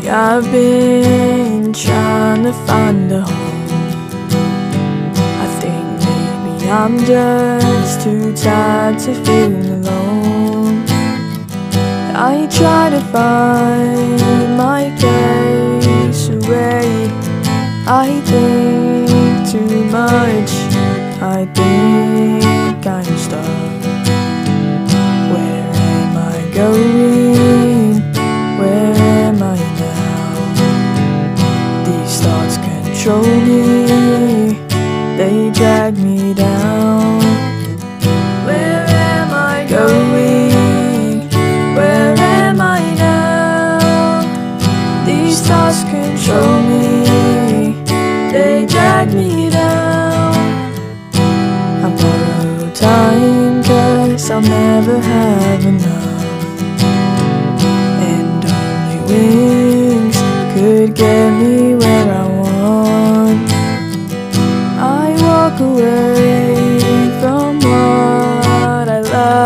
I've been trying to find a home. I think maybe I'm just too tired to feel alone. I try to find my case away. I think too much, I think I'm stuck. Where am I going? Where am I now? These thoughts control me, they drag me down. Where am I going? Where am I now? These thoughts control me, they drag me down. I borrow time 'cause I'll never have enough, and only